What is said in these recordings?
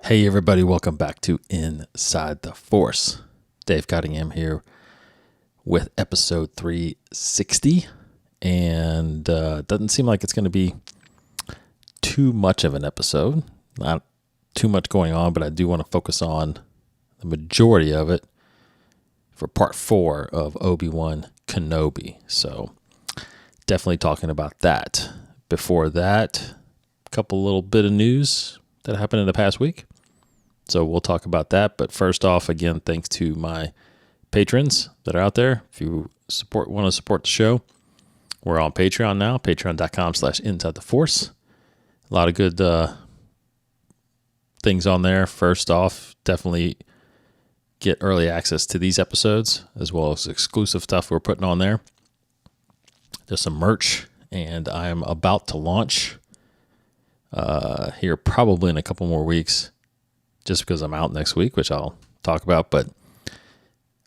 Hey everybody, welcome back to Inside the Force. Dave Cottingham here with episode 360, and doesn't seem like it's going to be too much of an episode. Not too much going on, but I do want to focus on the majority of it for part 4 of Obi-Wan Kenobi. So definitely talking about that. Before that, a couple little bit of news that happened in the past week. So we'll talk about that. But first off, again, thanks to my patrons that are out there. If you want to support the show, we're on Patreon now, patreon.com/InsideTheForce. A lot of good things on there. First off, definitely get early access to these episodes, as well as exclusive stuff we're putting on there. There's some merch, and I am about to launch here probably in a couple more weeks, just because I'm out next week, which I'll talk about, but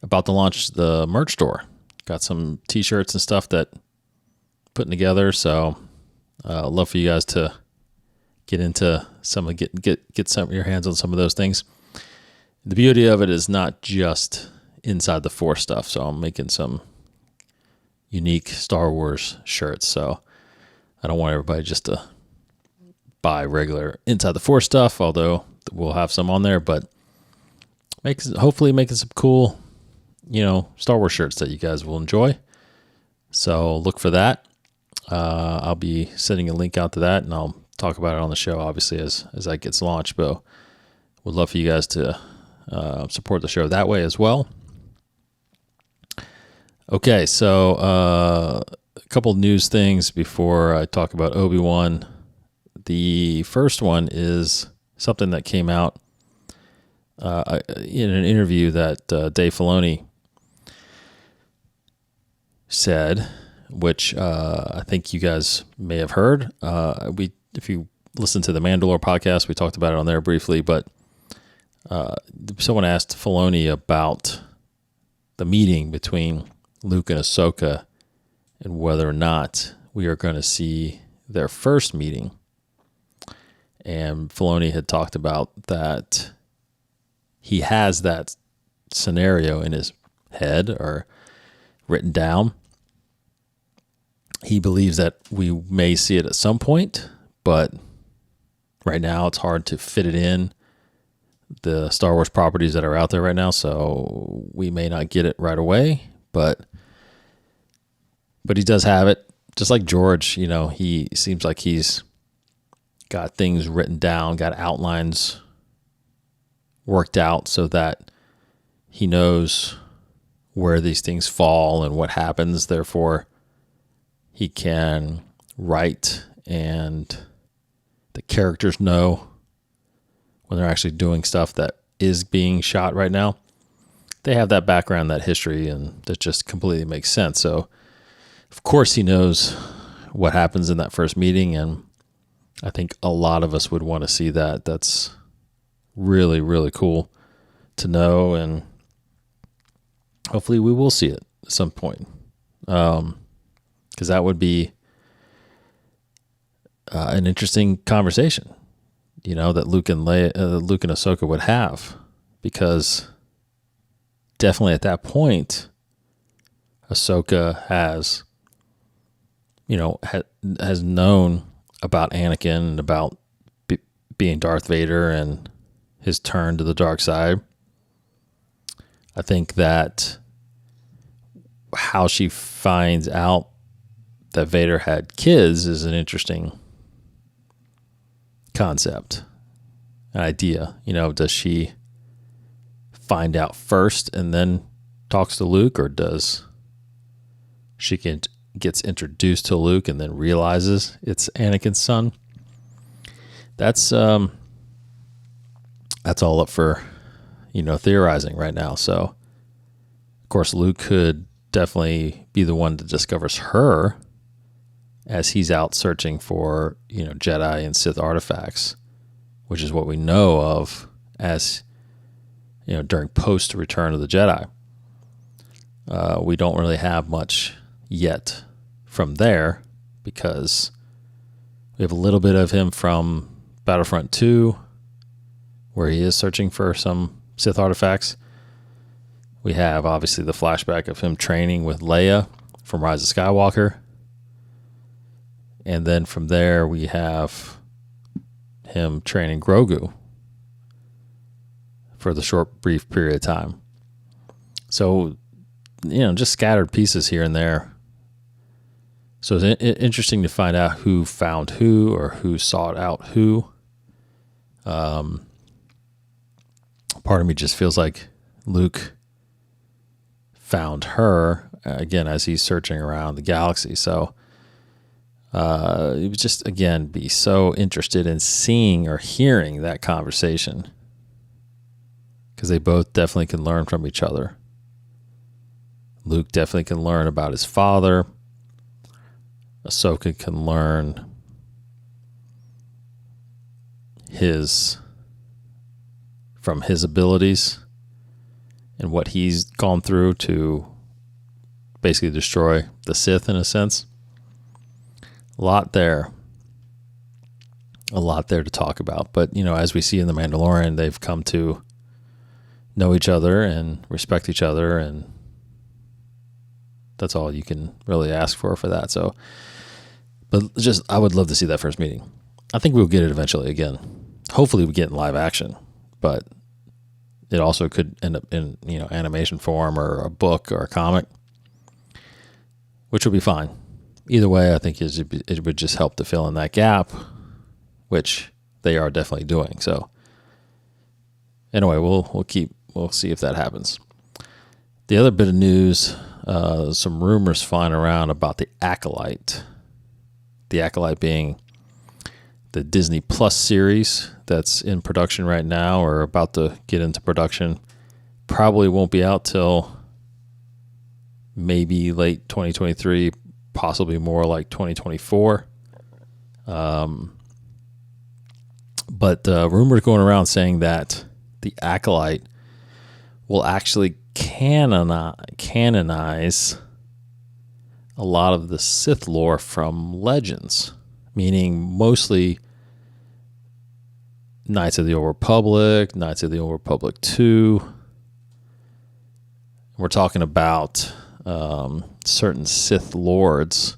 about to launch the merch store. Got some t-shirts and stuff that putting together. So I'd love for you guys to get into some, get some of your hands on some of those things. The beauty of it is not just Inside the Force stuff. So I'm making some unique Star Wars shirts. So I don't want everybody just to buy regular Inside the Force stuff, although we'll have some on there, but hopefully making some cool, Star Wars shirts that you guys will enjoy. So look for that. I'll be sending a link out to that, and I'll talk about it on the show, obviously, as that gets launched. But would love for you guys to support the show that way as well. Okay, so a couple news things before I talk about Obi-Wan. The first one is something that came out in an interview that Dave Filoni said, which I think you guys may have heard. If you listen to the Mandalore podcast, we talked about it on there briefly, but someone asked Filoni about the meeting between Luke and Ahsoka and whether or not we are going to see their first meeting. And Filoni had talked about that he has that scenario in his head or written down. He believes that we may see it at some point, but right now it's hard to fit it in the Star Wars properties that are out there right now, so we may not get it right away, but he does have it. Just like George, he seems like he's got things written down, got outlines worked out so that he knows where these things fall and what happens. Therefore, he can write, and the characters know when they're actually doing stuff that is being shot right now. They have that background, that history, and that just completely makes sense. So, of course, he knows what happens in that first meeting, and I think a lot of us would want to see that. That's really, really cool to know, and hopefully we will see it at some point, because that would be an interesting conversation, that Luke and Ahsoka would have, because definitely at that point, Ahsoka has known about Anakin and about being Darth Vader and his turn to the dark side. I think that how she finds out that Vader had kids is an interesting concept, an idea. Does she find out first and then talks to Luke, or does she gets introduced to Luke and then realizes it's Anakin's son? That's all up for, theorizing right now. So, of course, Luke could definitely be the one that discovers her as he's out searching for, Jedi and Sith artifacts, which is what we know of as, during post Return of the Jedi. We don't really have much yet from there, because we have a little bit of him from Battlefront 2, where he is searching for some Sith artifacts. We have obviously the flashback of him training with Leia from Rise of Skywalker. And then from there we have him training Grogu for the short, brief period of time. So, just scattered pieces here and there. So it's interesting to find out who found who or who sought out who. Part of me just feels like Luke found her, again, as he's searching around the galaxy. So it would just, again, be so interested in seeing or hearing that conversation, because they both definitely can learn from each other. Luke definitely can learn about his father. Ahsoka can learn from his abilities and what he's gone through to basically destroy the Sith in a sense. A lot there to talk about. But, as we see in The Mandalorian, they've come to know each other and respect each other, and that's all you can really ask for that. So, but I would love to see that first meeting. I think we'll get it eventually again. Hopefully we get in live action, but it also could end up in, animation form or a book or a comic, which would be fine. Either way, I think it would just help to fill in that gap, which they are definitely doing. So anyway, we'll see if that happens. The other bit of news, some rumors flying around about the Acolyte. The Acolyte being the Disney Plus series that's in production right now or about to get into production. Probably won't be out till maybe late 2023, possibly more like 2024. But rumors going around saying that the Acolyte will actually canonize a lot of the Sith lore from Legends, meaning mostly Knights of the Old Republic, Knights of the Old Republic 2. We're talking about certain Sith lords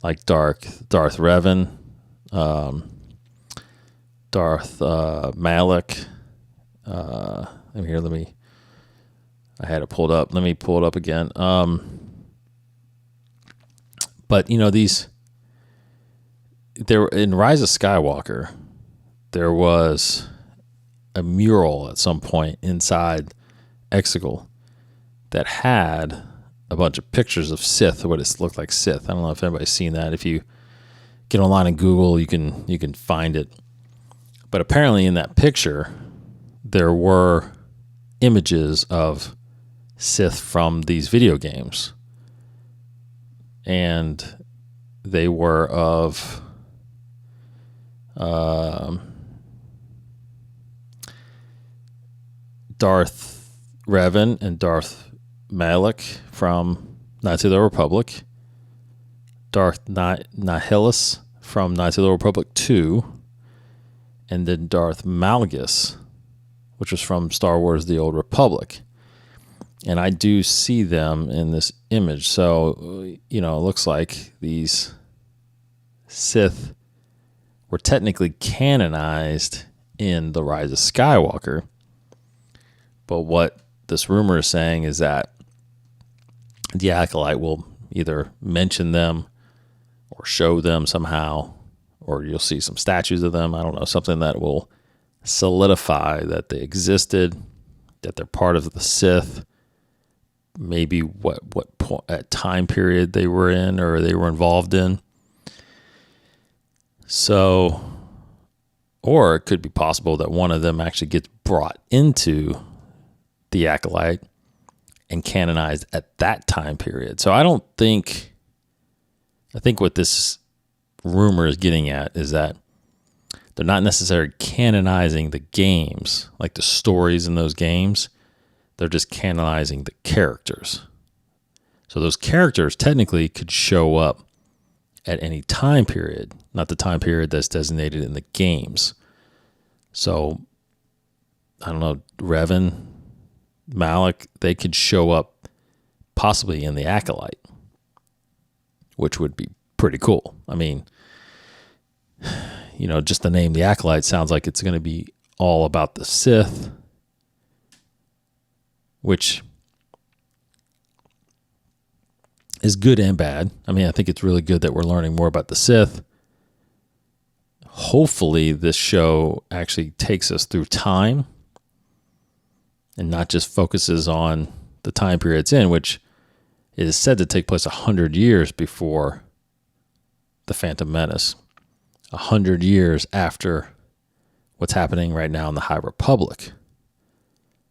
like Darth Revan, Darth Malak. I had it pulled up. Let me pull it up again. But there in Rise of Skywalker, there was a mural at some point inside Exegol that had a bunch of pictures of Sith, what it looked like Sith. I don't know if anybody's seen that. If you get online and Google, you can find it. But apparently in that picture, there were images of Sith from these video games. And they were of Darth Revan and Darth Malak from Knights of the Republic, Darth Nihilus from Knights of the Republic 2, and then Darth Malgus, which was from Star Wars The Old Republic. And I do see them in this image. So, it looks like these Sith were technically canonized in The Rise of Skywalker. But what this rumor is saying is that the Acolyte will either mention them or show them somehow, or you'll see some statues of them. I don't know, something that will solidify that they existed, that they're part of the Sith, maybe what time period they were in or they were involved in. So, or it could be possible that one of them actually gets brought into the Acolyte and canonized at that time period. So I think what this rumor is getting at is that they're not necessarily canonizing the games, like the stories in those games. They're just canonizing the characters. So those characters technically could show up at any time period, not the time period that's designated in the games. So I don't know, Revan, Malik, they could show up possibly in the Acolyte, which would be pretty cool. I mean, just the name, the Acolyte, sounds like it's going to be all about the Sith, which is good and bad. I mean, I think it's really good that we're learning more about the Sith. Hopefully this show actually takes us through time and not just focuses on the time period it's in, which is said to take place 100 years before the Phantom Menace, 100 years after what's happening right now in the High Republic.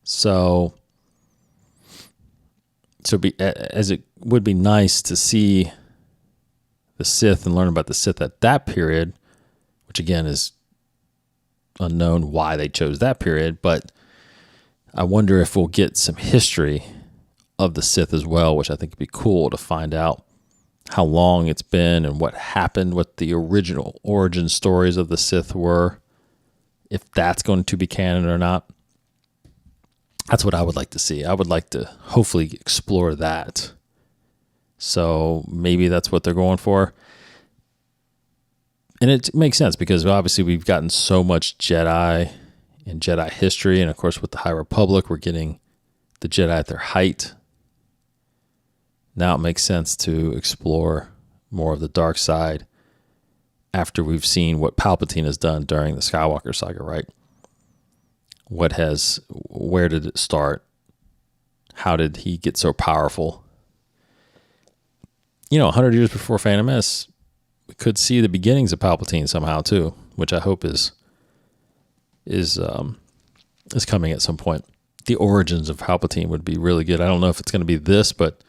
So as it would be nice to see the Sith and learn about the Sith at that period, which again is unknown why they chose that period, but I wonder if we'll get some history of the Sith as well, which I think would be cool to find out how long it's been and what happened, what the original origin stories of the Sith were, if that's going to be canon or not. That's what I would like to see. I would like to hopefully explore that. So maybe that's what they're going for. And it makes sense because obviously we've gotten so much Jedi and Jedi history. And of course, with the High Republic, we're getting the Jedi at their height. Now it makes sense to explore more of the dark side after we've seen what Palpatine has done during the Skywalker saga, right? Where did it start? How did he get so powerful? 100 years before Phantom Menace, we could see the beginnings of Palpatine somehow too, which I hope is coming at some point. The origins of Palpatine would be really good. I don't know if it's going to be this, but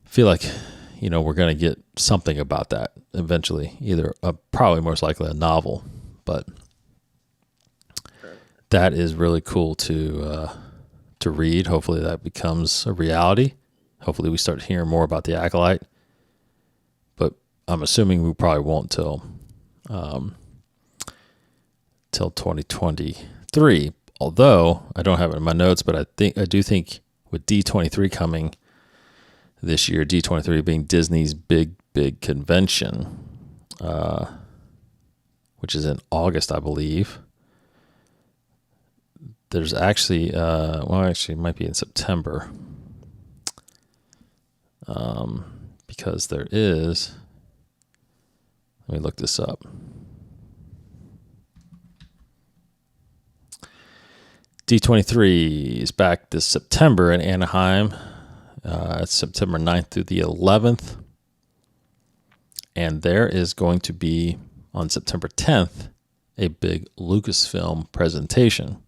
I feel like, we're going to get something about that eventually, either probably most likely a novel, but that is really cool to read. Hopefully that becomes a reality. Hopefully we start hearing more about the Acolyte, but I'm assuming we probably won't till 2023. Although I don't have it in my notes, but I do think with D23 coming this year, D23 being Disney's big convention, which is in August, I believe. There's actually, it might be in September, because there is, let me look this up. D23 is back this September in Anaheim. It's September 9th through the 11th. And there is going to be, on September 10th, a big Lucasfilm presentation.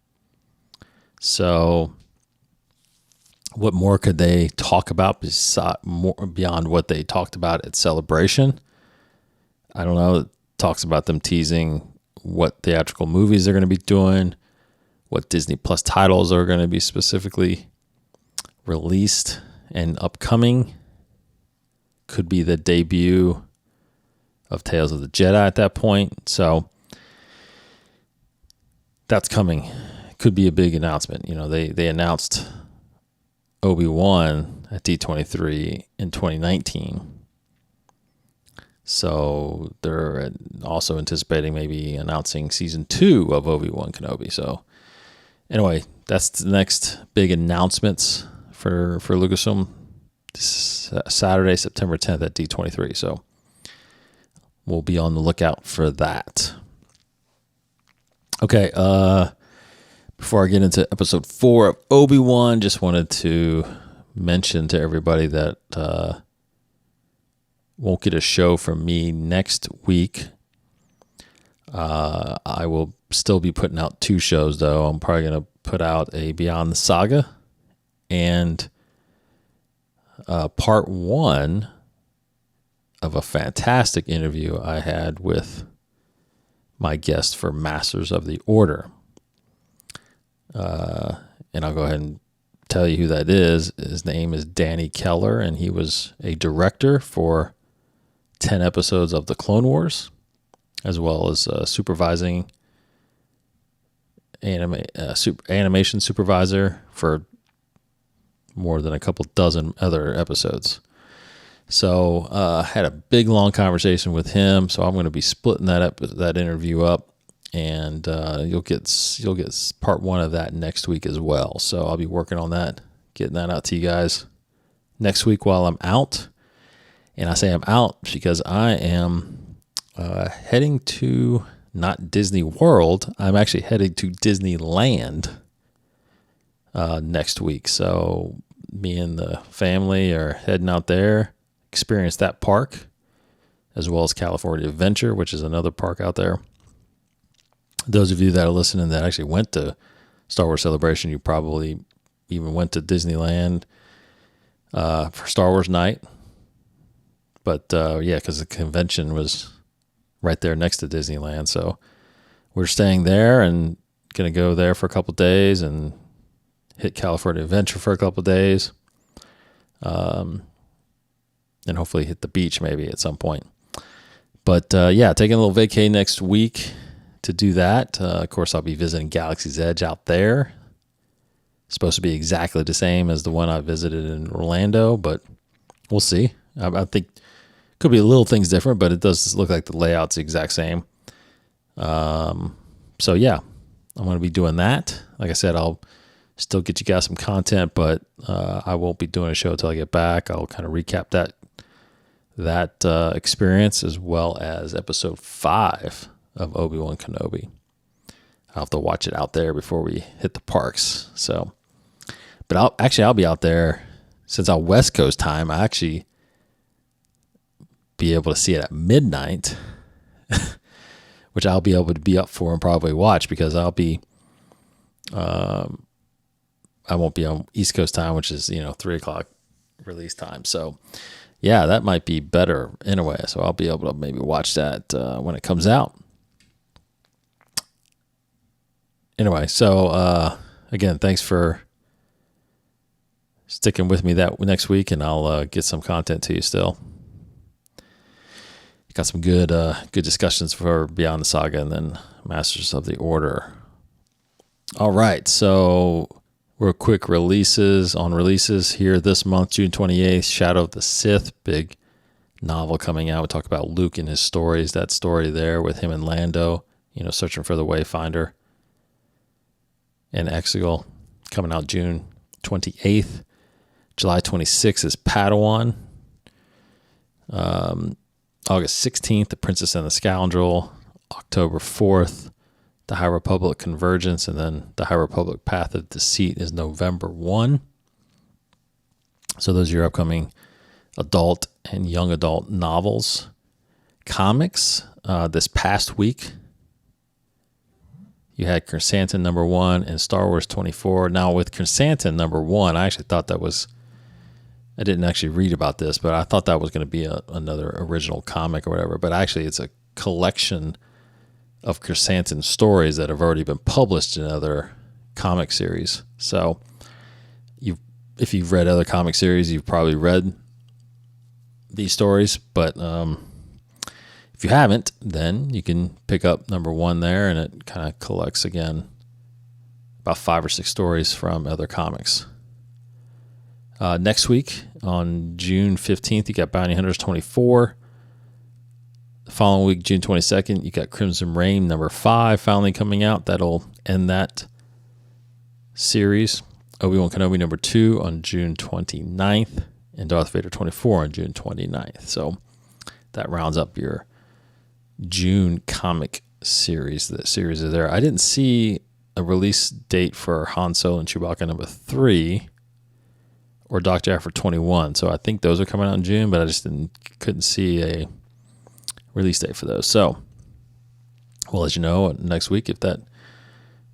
So what more could they talk about beyond what they talked about at Celebration? I don't know. It talks about them teasing what theatrical movies they're going to be doing, what Disney Plus titles are going to be specifically released and upcoming. Could be the debut of Tales of the Jedi at that point. So that's coming. Could be a big announcement. They announced Obi-Wan at D23 in 2019. So they're also anticipating maybe announcing season 2 of Obi-Wan Kenobi. So anyway, that's the next big announcements for Lucasfilm Saturday, September 10th at D23. So we'll be on the lookout for that. Okay, before I get into episode 4 of Obi-Wan, just wanted to mention to everybody that won't get a show from me next week. I will still be putting out 2 shows, though. I'm probably going to put out a Beyond the Saga and part 1 of a fantastic interview I had with my guest for Masters of the Order. And I'll go ahead and tell you who that is. His name is Danny Keller, and he was a director for 10 episodes of The Clone Wars, as well as supervising animation supervisor for more than a couple dozen other episodes. So had a big long conversation with him. So I'm going to be splitting that interview up, and you'll get part one of that next week as well. So I'll be working on that, getting that out to you guys next week while I'm out. And I say I'm out because I am heading to not Disney World. I'm actually heading to Disneyland next week. So me and the family are heading out there, experience that park, as well as California Adventure, which is another park out there. Those of you that are listening that actually went to Star Wars Celebration, you probably even went to Disneyland for Star Wars night. But yeah, because the convention was right there next to Disneyland. So we're staying there and going to go there for a couple of days and hit California Adventure for a couple of days. And hopefully hit the beach maybe at some point. But yeah, taking a little vacay next week to do that. Of course, I'll be visiting Galaxy's Edge out there. It's supposed to be exactly the same as the one I visited in Orlando, but we'll see. I think could be little things different, but it does look like the layout's the exact same. So yeah, I'm going to be doing that. Like I said, I'll still get you guys some content, but I won't be doing a show until I get back. I'll kind of recap that experience, as well as episode 5 of Obi-Wan Kenobi. I'll have to watch it out there before we hit the parks. So, but I'll be out there since our West Coast time. I actually be able to see it at midnight, which I'll be able to be up for and probably watch, because I'll be, I won't be on East Coast time, which is 3:00 release time. So yeah, that might be better anyway. So I'll be able to maybe watch that when it comes out. Anyway, so again, thanks for sticking with me that next week, and I'll get some content to you still. Got some good discussions for Beyond the Saga and then Masters of the Order. All right, so real quick releases here this month, June 28th, Shadow of the Sith, big novel coming out. We talk about Luke and his stories, that story there with him and Lando, searching for the Wayfinder. And Exegol coming out June 28th. July 26th is Padawan. August 16th, The Princess and the Scoundrel. October 4th, The High Republic Convergence. And then The High Republic Path of Deceit is November 1. So those are your upcoming adult and young adult novels. Comics, this past week, you had Chrysanthemum number 1 and Star Wars 24. Now with Chrysanthemum number 1, I actually thought I didn't actually read about this, but I thought that was going to be another original comic or whatever. But actually it's a collection of Chrysanthemum stories that have already been published in other comic series. So if you've read other comic series, you've probably read these stories, but if you haven't, then you can pick up number 1 there, and it kind of collects again about 5 or 6 stories from other comics. Next week on June 15th, you got Bounty Hunters 24. The following week, June 22nd, you got Crimson Reign number 5 finally coming out. That'll end that series. Obi-Wan Kenobi number 2 on June 29th, and Darth Vader 24 on June 29th. So that rounds up your June comic series. The series is there. I didn't see a release date for Han Solo and Chewbacca number 3 or Dr. Aphra 21. So I think those are coming out in June, but I just couldn't see a release date for those. So we'll let you know next week if that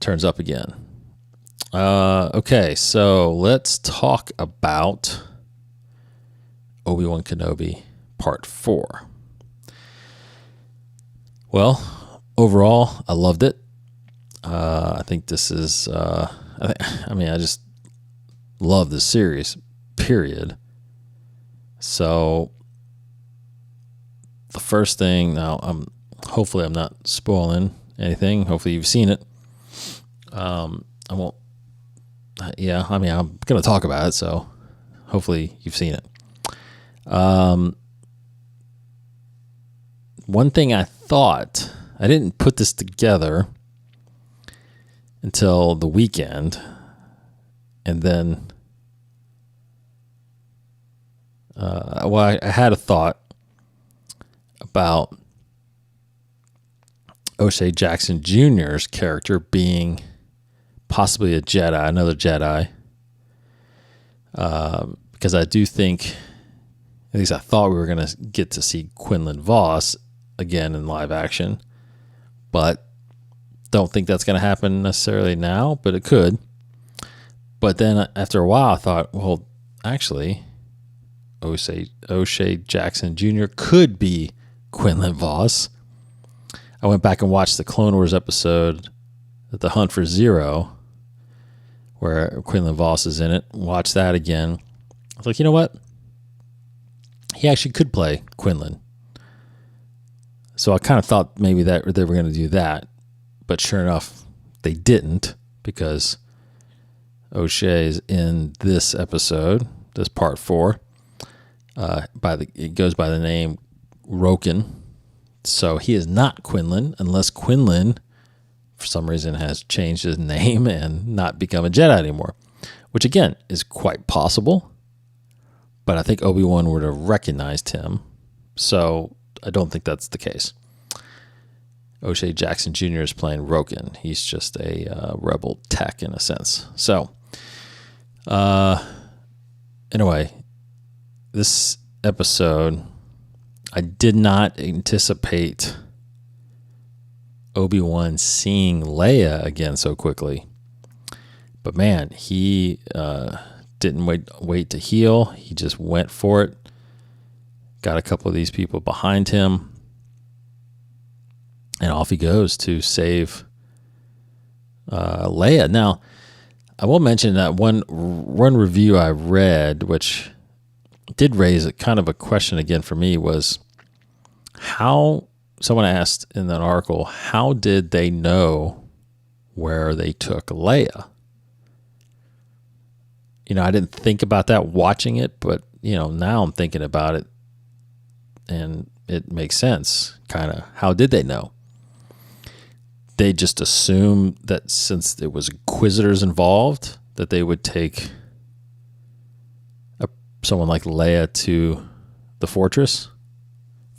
turns up again. Okay, so let's talk about Obi-Wan Kenobi Part 4. Well, overall, I loved it. I think this is, I just love this series, period. So the first thing, now hopefully I'm not spoiling anything. Hopefully you've seen it. I won't. Yeah, I mean, I'm going to talk about it, so hopefully you've seen it. One thing I thought, I didn't put this together until the weekend, and then, I had a thought about O'Shea Jackson Jr.'s character being possibly a Jedi, another Jedi, because I do think, at least I thought we were going to get to see Quinlan Voss again in live action, but don't think that's going to happen necessarily now, but it could. But then after a while, I thought, well, actually, O'Shea Jackson Jr. could be Quinlan Voss. I went back and watched the Clone Wars episode, The Hunt for Zero, where Quinlan Voss is in it. Watched that again. I was like, you know what? He actually could play Quinlan. So I kind of thought maybe that they were going to do that. But sure enough, they didn't, because O'Shea is in this episode, this part 4. It goes by the name Roken. So he is not Quinlan, unless Quinlan, for some reason, has changed his name and not become a Jedi anymore, which again is quite possible. But I think Obi-Wan would have recognized him, so I don't think that's the case. O'Shea Jackson Jr. is playing Roken. He's just a rebel tech in a sense. So, anyway, this episode, I did not anticipate Obi-Wan seeing Leia again so quickly. But man, he didn't wait to heal. He just went for it. Got a couple of these people behind him. And off he goes to save Leia. Now, I will mention that one review I read, which did raise a kind of a question again for me, was how someone asked in that article, how did they know where they took Leia? You know, I didn't think about that watching it, but, you know, now I'm thinking about it and it makes sense, kind of. How did they know? They just assumed that since there was Inquisitors involved, that they would take someone like Leia to the Fortress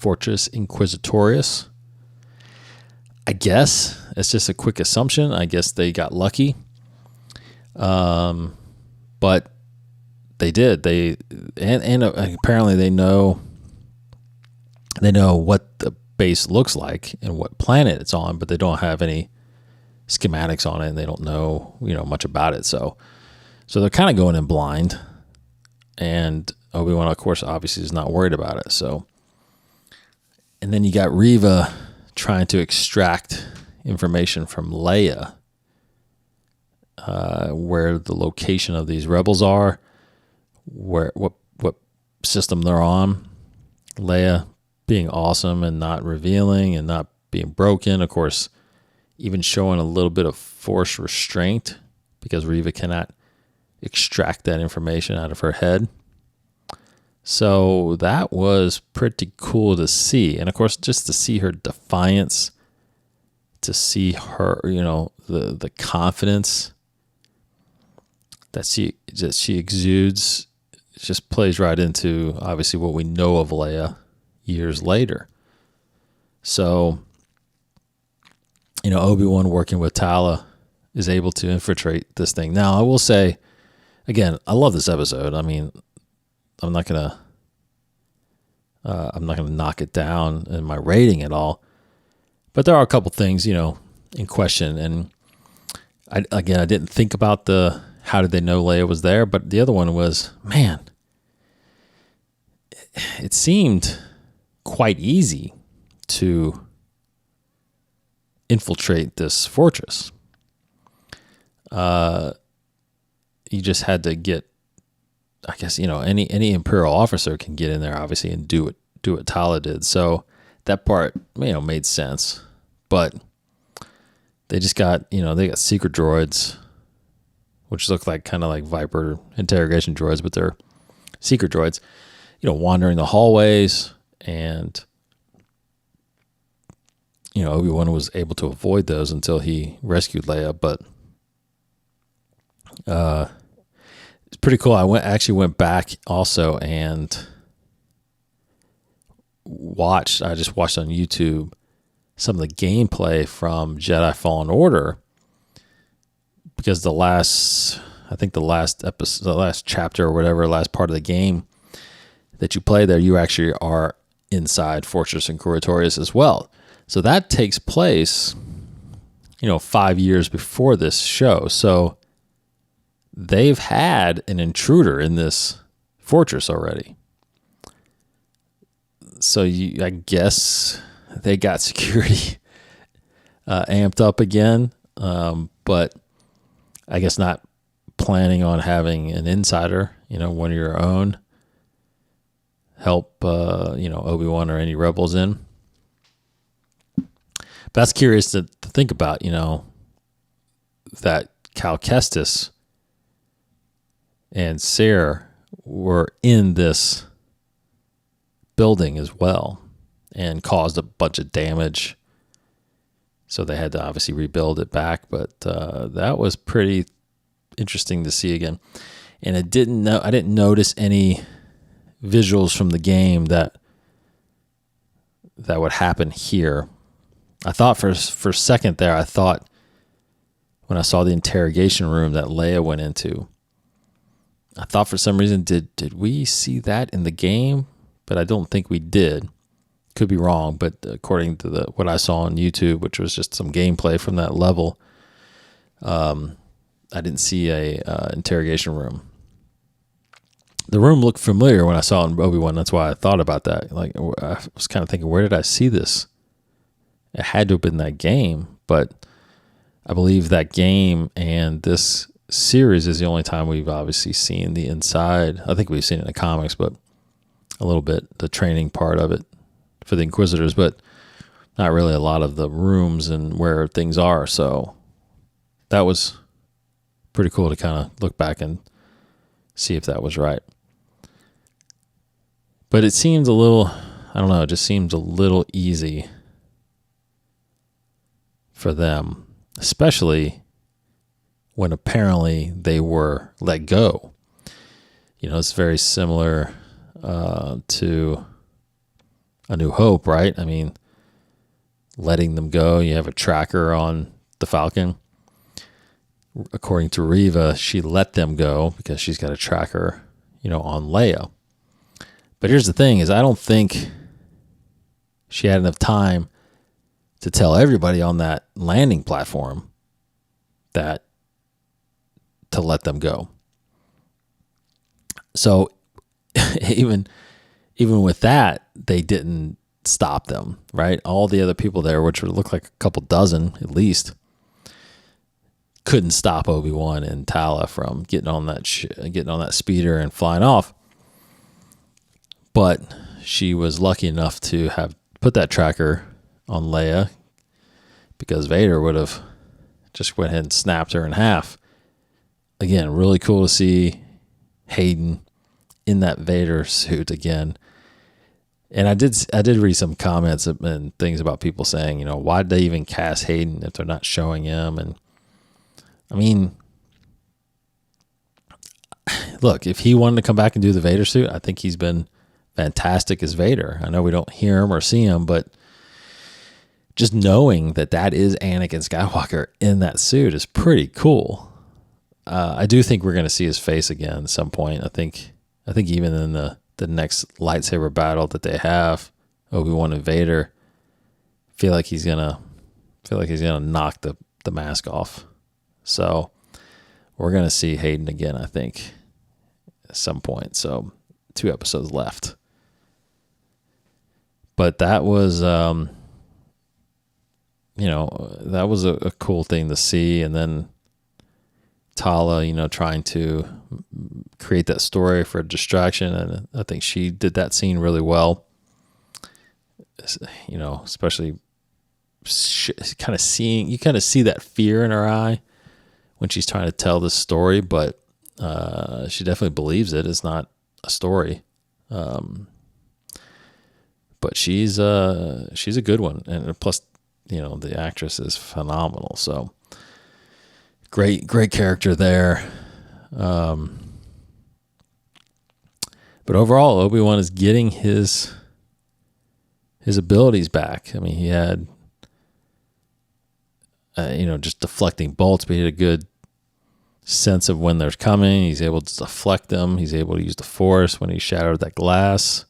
Inquisitorius. I guess it's just a quick assumption. I guess they got lucky, but they did. And apparently they know what the base looks like and what planet it's on, but they don't have any schematics on it, and they don't know much about it. So they're kind of going in blind. And Obi-Wan, of course, obviously is not worried about it. So, and then you got Reva trying to extract information from Leia, where the location of these rebels are, what system they're on. Leia being awesome and not revealing and not being broken. Of course, even showing a little bit of force restraint, because Reva cannot extract that information out of her head. So that was pretty cool to see. And of course, just to see her defiance, to see her, the confidence that she exudes, just plays right into obviously what we know of Leia years later. So, Obi-Wan working with Tala is able to infiltrate this thing. Now, I will say, again, I love this episode. I mean, I'm not gonna knock it down in my rating at all, but there are a couple things, in question. And I didn't think about how did they know Leia was there, but the other one was, man, it seemed quite easy to infiltrate this fortress. You just had to get, I guess, any Imperial officer can get in there, obviously, and do what Tala did. So that part, made sense. But they just got, they got secret droids, which look like kind of like Viper interrogation droids, but they're secret droids, wandering the hallways, and Obi-Wan was able to avoid those until he rescued Leia. But it's pretty cool. I actually went back also and I just watched on YouTube some of the gameplay from Jedi Fallen Order, because the last episode, the last chapter or whatever, last part of the game that you play there, you actually are inside Fortress Inquisitorius as well. So that takes place, 5 years before this show. So they've had an intruder in this fortress already. So I guess they got security amped up again, but I guess not planning on having an insider, one of your own, help, Obi-Wan or any rebels in. But that's curious to think about, that Cal Kestis and Cere were in this building as well and caused a bunch of damage. So they had to obviously rebuild it back, but that was pretty interesting to see again. And I didn't notice any visuals from the game that would happen here. I thought for a second there, when I saw the interrogation room that Leia went into, I thought for some reason, did we see that in the game? But I don't think we did. Could be wrong, but according to what I saw on YouTube, which was just some gameplay from that level, I didn't see a interrogation room. The room looked familiar when I saw it in Obi-Wan. That's why I thought about that. Like, I was kind of thinking, where did I see this? It had to have been that game, but I believe that game and this series is the only time we've obviously seen the inside. I think we've seen it in the comics, but a little bit, the training part of it for the Inquisitors, but not really a lot of the rooms and where things are. So that was pretty cool to kind of look back and see if that was right. But it seems a little, I don't know, it just seems a little easy for them, especially when apparently they were let go. It's very similar to A New Hope, right? I mean, letting them go. You have a tracker on the Falcon. According to Reva, she let them go because she's got a tracker, on Leia. But here's the thing is, I don't think she had enough time to tell everybody on that landing platform to let them go. So even with that, they didn't stop them, right? All the other people there, which would look like a couple dozen at least, couldn't stop Obi-Wan and Tala from getting on that speeder and flying off. But she was lucky enough to have put that tracker on Leia, because Vader would have just went ahead and snapped her in half. Again, really cool to see Hayden in that Vader suit again. And I did read some comments and things about people saying, why did they even cast Hayden if they're not showing him? And I mean, look, if he wanted to come back and do the Vader suit, I think he's been fantastic as Vader. I know we don't hear him or see him, but just knowing that is Anakin Skywalker in that suit is pretty cool. I do think we're going to see his face again at some point. I think even in the next lightsaber battle that they have, Obi-Wan and Vader, feel like he's gonna knock the mask off. So we're gonna see Hayden again, I think, at some point. So 2 episodes left. But that was, that was a cool thing to see. And then Tala, trying to create that story for a distraction. And I think she did that scene really well, especially kind of seeing, you kind of see that fear in her eye when she's trying to tell this story, but she definitely believes it. It's not a story. But she's a good one. And plus, the actress is phenomenal. So great character there. But overall, Obi-Wan is getting his abilities back. I mean, he had, just deflecting bolts, but he had a good sense of when they're coming. He's able to deflect them. He's able to use the Force when he shattered that glass.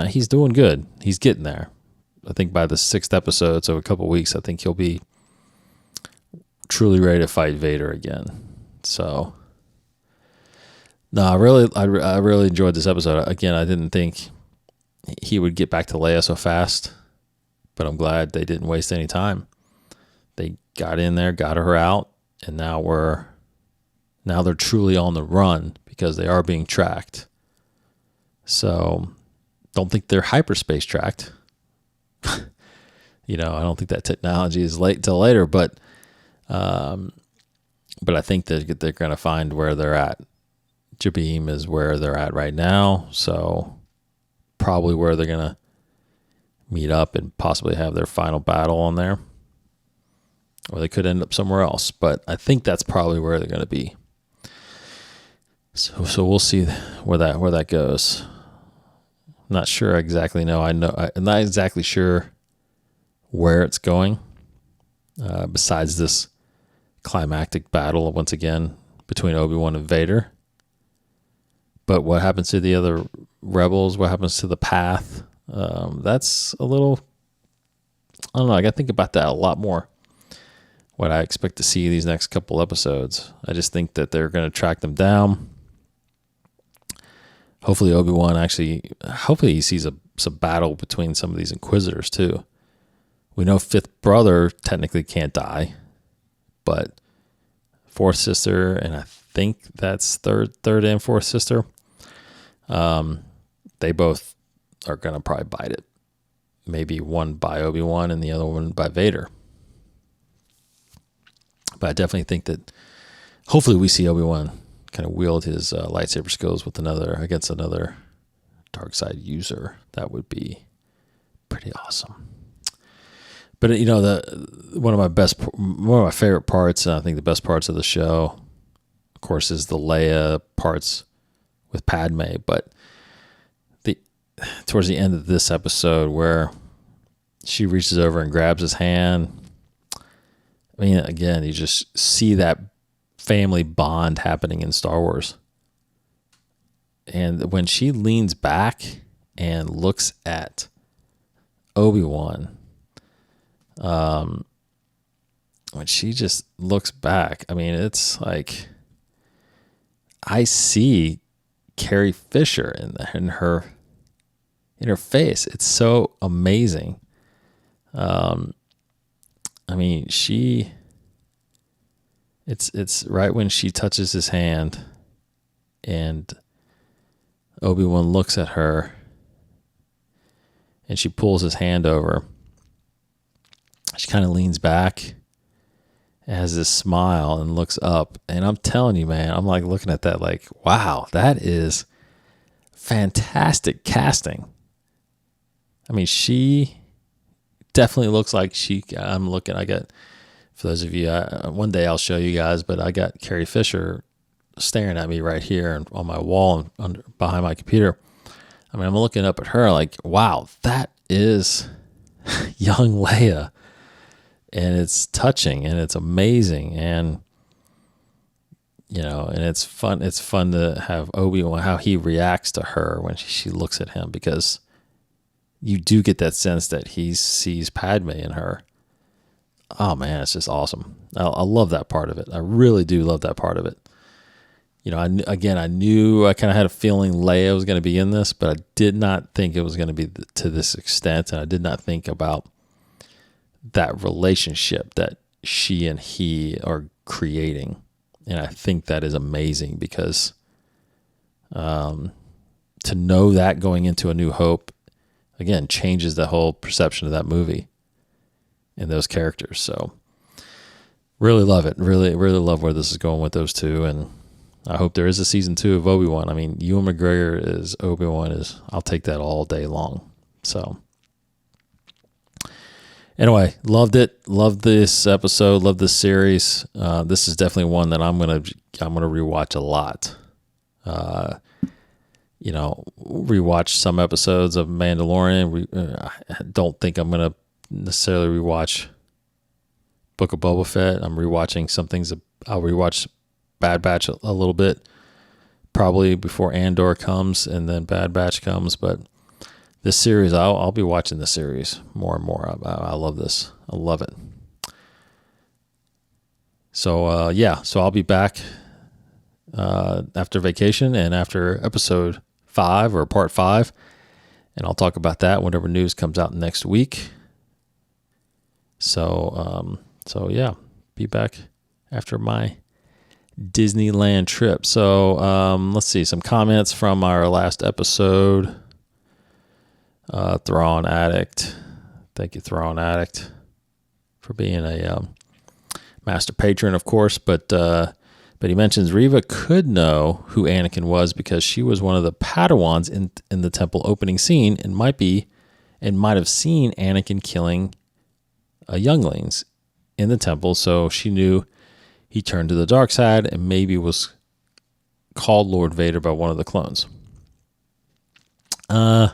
He's doing good. He's getting there. I think by the 6th episode, so a couple weeks, I think he'll be truly ready to fight Vader again. So, no, I really enjoyed this episode. Again, I didn't think he would get back to Leia so fast, but I'm glad they didn't waste any time. They got in there, got her out, and now they're truly on the run because they are being tracked. So, don't think they're hyperspace tracked. I don't think that technology is late till later, but I think that they're going to find where they're at. Jabim is where they're at right now, so probably where they're going to meet up and possibly have their final battle on there. Or they could end up somewhere else, but I think that's probably where they're going to be. So we'll see where that goes. I'm not sure exactly. I'm not exactly sure where it's going. Besides this climactic battle once again between Obi-Wan and Vader. But what happens to the other rebels? What happens to the path? That's a little, I don't know. I got to think about that a lot more. What I expect to see these next couple episodes. I just think that they're going to track them down. Hopefully Obi-Wan hopefully he sees some battle between some of these Inquisitors too. We know fifth brother technically can't die, but fourth sister, and I think that's third and fourth sister, they both are going to probably bite it. Maybe one by Obi-Wan and the other one by Vader. But I definitely think that hopefully we see Obi-Wan kind of wield his lightsaber skills against another dark side user. That would be pretty awesome. But one of my favorite parts, and I think the best parts of the show, of course, is the Leia parts with Padme. But towards the end of this episode, where she reaches over and grabs his hand. I mean, again, you just see that family bond happening in Star Wars. And when she leans back and looks at Obi-Wan, when she just looks back, I mean, it's like I see Carrie Fisher in her face. It's so amazing. I mean, it's right when she touches his hand and Obi-Wan looks at her and she pulls his hand over. She kind of leans back and has this smile and looks up. And I'm telling you, man, I'm like looking at that like, wow, that is fantastic casting. I mean, she definitely looks like I got, for those of you, one day I'll show you guys, but I got Carrie Fisher staring at me right here on my wall and behind my computer. I mean, I'm looking up at her like, wow, that is young Leia. And it's touching and it's amazing. And, and it's fun. It's fun to have Obi-Wan, how he reacts to her when she looks at him, because you do get that sense that he sees Padme in her. Oh man, it's just awesome. I love that part of it. I really do love that part of it. I knew I kind of had a feeling Leia was going to be in this, but I did not think it was going to be to this extent. And I did not think about that relationship that she and he are creating. And I think that is amazing because to know that going into A New Hope again, changes the whole perception of that movie and those characters. So really love it. Really, really love where this is going with those two. And I hope there is a season 2 of Obi-Wan. I mean, Ewan McGregor as Obi-Wan I'll take that all day long. So anyway, loved it. Loved this episode. Loved this series. This is definitely one that I'm gonna rewatch a lot. Rewatch some episodes of Mandalorian. I don't think I'm gonna necessarily rewatch Book of Boba Fett. I'm rewatching some things. I'll rewatch Bad Batch a little bit, probably before Andor comes and then Bad Batch comes. But this series, I'll be watching the series more and more. I love this. I love it. So so I'll be back after vacation and after episode 5 or part 5, and I'll talk about that whenever news comes out next week. So be back after my Disneyland trip. So let's see some comments from our last episode. Thrawn Addict, thank you, Thrawn Addict, for being a master patron, of course. But he mentions Reva could know who Anakin was because she was one of the Padawans in the temple opening scene, and might have seen Anakin killing younglings in the temple, so she knew he turned to the dark side and maybe was called Lord Vader by one of the clones. I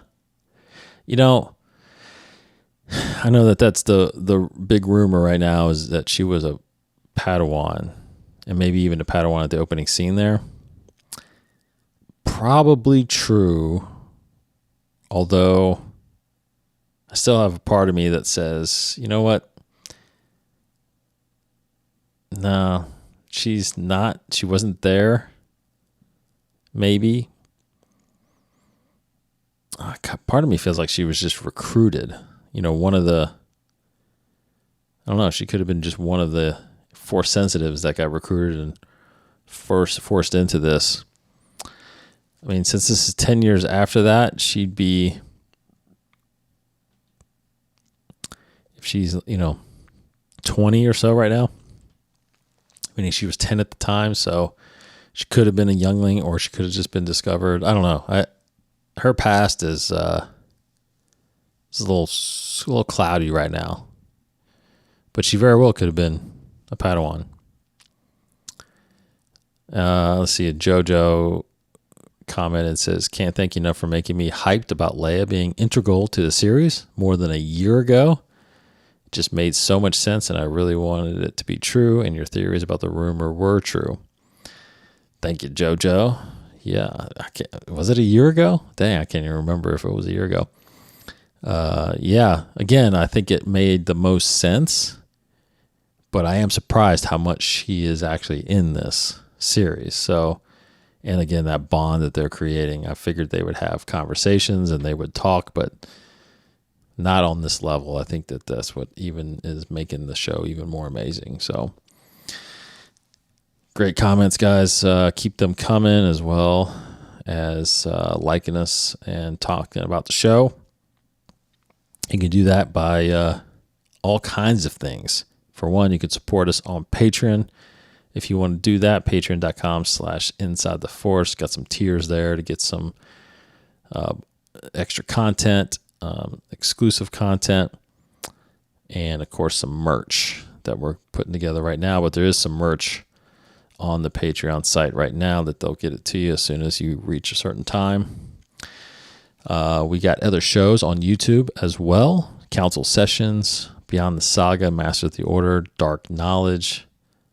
know that's the big rumor right now, is that she was a Padawan, and maybe even a Padawan at the opening scene there. Probably true, although I still have a part of me that says, you know what? No, she's not. She wasn't there. Maybe. Part of me feels like she was just recruited. One of the, I don't know, she could have been just one of the Force sensitives that got recruited and forced into this. I mean, since this is 10 years after that, she'd be, if she's, 20 or so right now. Meaning she was 10 at the time, so she could have been a youngling, or she could have just been discovered. I don't know. Her past is a little cloudy right now, but she very well could have been a Padawan. Let's see. JoJo commented, says, "Can't thank you enough for making me hyped about Leia being integral to the series more than a year ago. It just made so much sense, and I really wanted it to be true, and your theories about the rumor were true." Thank you, JoJo. Yeah, was it a year ago? Dang, I can't even remember if it was a year ago. Again, I think it made the most sense, but I am surprised how much she is actually in this series. So, and again, that bond that they're creating, I figured they would have conversations and they would talk, but not on this level. I think that's what even is making the show even more amazing. So, great comments, guys. Keep them coming, as well as liking us and talking about the show. You can do that by all kinds of things. For one, you could support us on Patreon. If you want to do that, patreon.com/inside the force. Got some tiers there to get some extra content, exclusive content, and of course some merch that we're putting together right now. But there is some merch on the Patreon site right now that they'll get it to you as soon as you reach a certain time. We got other shows on YouTube as well. Council Sessions, Beyond the Saga, Master of the Order, Dark Knowledge,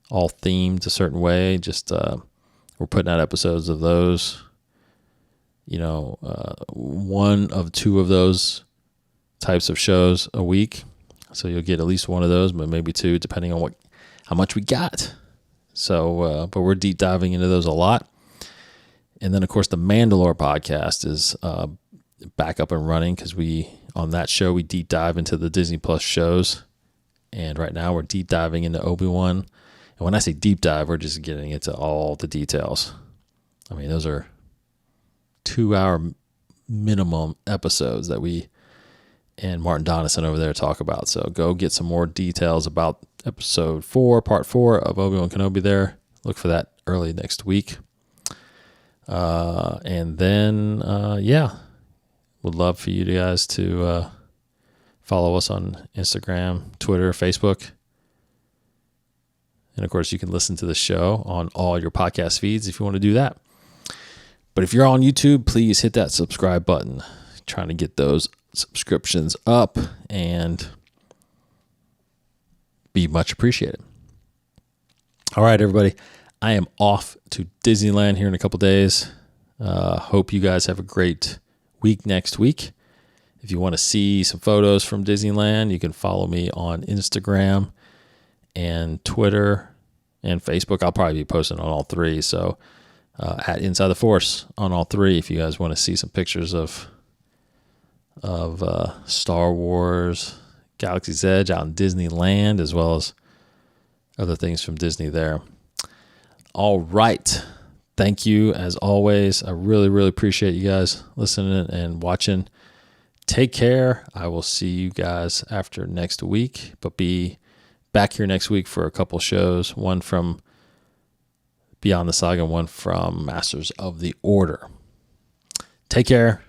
all themed a certain way. Just we're putting out episodes of those. One of two of those types of shows a week. So you'll get at least one of those, but maybe two, depending on how much we got. So, but we're deep diving into those a lot. And then, of course, the Mandalore podcast is back up and running, because on that show we deep dive into the Disney Plus shows, and right now we're deep diving into Obi-Wan. And when I say deep dive, we're just getting into all the details. I mean, those are 2-hour minimum episodes that we and Martin Donison over there to talk about. So go get some more details about episode 4, part 4 of Obi-Wan Kenobi there. Look for that early next week. And then, would love for you guys to follow us on Instagram, Twitter, Facebook. And of course, you can listen to the show on all your podcast feeds if you want to do that. But if you're on YouTube, please hit that subscribe button. Trying to get those subscriptions up and be much appreciated. All right, everybody. I am off to Disneyland here in a couple days. Hope you guys have a great week next week. If you want to see some photos from Disneyland, you can follow me on Instagram and Twitter and Facebook. I'll probably be posting on all three. So at Inside the Force on all three, if you guys want to see some pictures of Star Wars, Galaxy's Edge out in Disneyland, as well as other things from Disney there. All right. Thank you, as always. I really, really appreciate you guys listening and watching. Take care. I will see you guys after next week, but be back here next week for a couple shows, one from Beyond the Saga, one from Masters of the Order. Take care.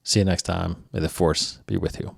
See you next time. May the Force be with you.